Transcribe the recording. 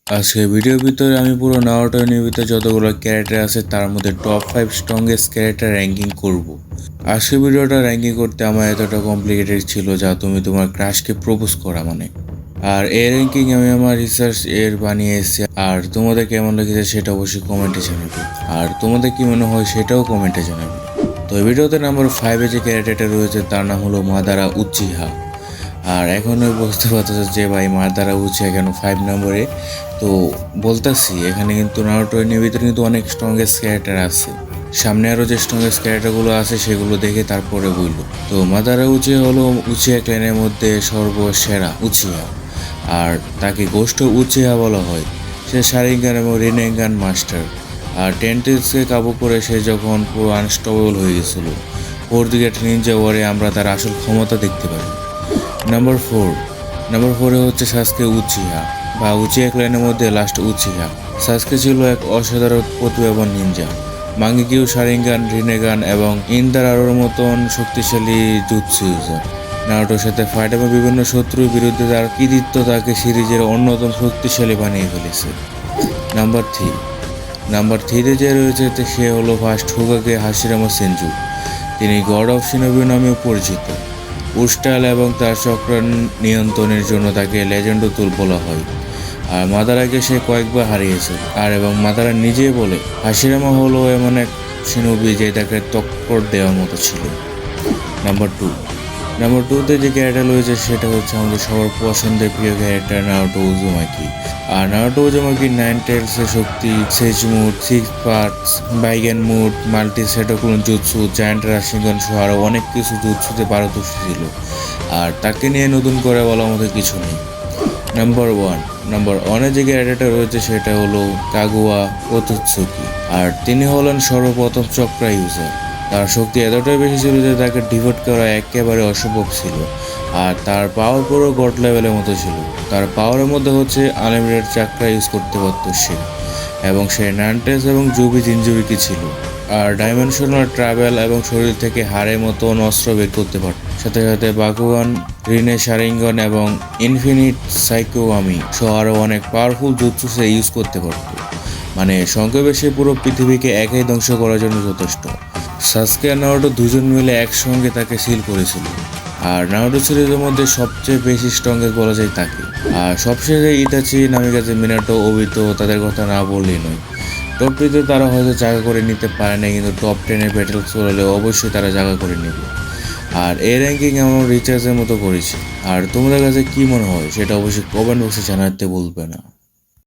আজকের ভিডিওর ভিতরে আমি পুরো নারুটো নির্মিত যতগুলো ক্যারেক্টার আছে তার মধ্যে টপ 5 স্ট্রংগেস্ট ক্যারেক্টার র্যাঙ্কিং করব। আজকের ভিডিওটা র্যাঙ্কিং করতে আমার এতটা কমপ্লিকেটেড ছিল যা তুমি তোমার ক্রাশকে প্রপোজ করা মানে। আর এই র্যাঙ্কিং আমি আমার রিসার্চ এর বানিয়ে এসেছি। আর তোমাদের কেমন লেগেছে সেটা অবশ্যই কমেন্টে জানাবে। আর তোমাদের কি মনে হয় সেটাও কমেন্টে জানাবে। তো এই ভিডিওতে নাম্বার 5-এ যে ক্যারেক্টারটা রয়েছে তার নাম হলো মাদারা উচিহা। আর এখনও বুঝতে পারতেছে যে ভাই মাদারা উচিহা কেন 5 নম্বরে। তো বলতেছি এখানে কিন্তু নারুটো এর ভিতরে কিন্তু অনেক স্ট্রংগেস্ট ক্যারেক্টার আছে। সামনে আরও যে স্ট্রংগেস্ট ক্যারেক্টারগুলো আছে সেগুলো দেখে তারপরে বলল। তো মাদারা উচিহা হলো উচিহা ক্ল্যানের মধ্যে সর্বসেরা উচিহা। আর তাকে গোষ্ঠ উচিহা বলা হয়। সে শারিঙ্গান এবং রিনেঙ্গান মাস্টার। আর টেন্টেলসকে কাবু করে সে যখন পুরো আনস্টপেবল হয়ে গেছিল, ফোর্থ নিনজা ওয়ারে আমরা তার আসল ক্ষমতা দেখতে পারি। নাম্বার 4-এ হচ্ছে সাসকে উচিহা বা উচিহা ক্ল্যানের মধ্যে লাস্ট উচিহা। সাসকে ছিল এক অসাধারণ প্রতিভাবান নিনজা। মাঙ্গিকিউ শারিঙ্গান, রিনেগান এবং ইন্দারারোর মতন শক্তিশালী জুৎসু ইউজার। নারুটোর সাথে ফাইট এবং বিভিন্ন শত্রুর বিরুদ্ধে তার কৃতিত্ব তাকে সিরিজের অন্যতম শক্তিশালী বানিয়ে ফেলেছে। নাম্বার 3-তে যে রয়েছে সে হলো ফার্স্ট হোকাগে হাশিরামা সেনজু। তিনি গড অফ শিনোবি নামেও পরিচিত। উস্টাল এবং তার চক্র নিয়ন্ত্রণের জন্য তাকে লেজেন্ডতুল বলা হয়। আর মাদারাকে সে কয়েকবার হারিয়েছে। এবং মাদারা নিজেই বলে হাশিরামা হলো এমন এক শিনোবি যে তাকে টক্কর দেওয়ার মতো ছিল। নাম্বার 2-তে যে ক্যারেক্টার রয়েছে সেটা হচ্ছে আমাদের সবার পছন্দের প্রিয় ক্যারেক্টার নারুটো উজুমাকি। আর নারুটো উজুমাকি 9 টেলসের শক্তি, sage mode, 6 paths, Byakugan mode, multi সেটোকুন জুৎসু, জায়ান্ট রাশিগন সহ আরও অনেক কিছু জুৎসুতে পারদর্শী ছিল। আর তাকে নিয়ে নতুন করে বলার মতো কিছু নেই। নাম্বার 1-এ যে ক্যারেক্টারটা রয়েছে সেটা হলো কাগুয়া ওতোৎসুকি। আর তিনি হলেন সর্বপ্রথম চক্রা ইউজার। তার শক্তি এতটাই বেশি ছিল যে তাকে ডিভোট করা একেবারে অসম্ভব ছিল। আর তার পাওয়ার পুরো গড লেভেলের মতো ছিল। তার পাওয়ারের মধ্যে হচ্ছে আনলিমিটেড চাকরা ইউজ করতে পারত সে। এবং সে নান্টেস এবং জুবি জিনজুরিকি ছিল। আর ডাইমেনশনাল ট্রাভেল এবং শরীর থেকে হাড়ের মতন অস্ত্র বের করতে পারত। সাথে সাথে বাকুগান, রিনে শারিঙ্গন এবং ইনফিনিট সাইকোয়ামি সহ আরও অনেক পাওয়ারফুল জুৎসু সে ইউজ করতে পারত। মানে সংক্ষেপে সে পুরো পৃথিবীকে একাই ধ্বংস করার জন্য যথেষ্ট। সাসকে আর নারুটো দুজন মিলে একসঙ্গে তাকে সিল করেছিল। আর নারুটো সিরিজের মধ্যে সবচেয়ে বেশি স্ট্রংগেস্ট বলা যায় তাকে। আর সবশেষে ইতাচি, নামিকাজে, মিনাটো, ওবিতো তাদের কথা না বললেই নয়। টপ 3-তে তারা হয়তো জায়গা করে নিতে পারে না, কিন্তু টপ 10-এর ব্যাটেল চললে অবশ্যই তারা জায়গা করে নেবে। আর এই র্যাঙ্কিং আমরা রিচার্জের মতো করেছি। আর তোমাদের কাছে কি মনে হয় সেটা অবশ্যই কমেন্ট বক্সে জানাতে ভুলবে না।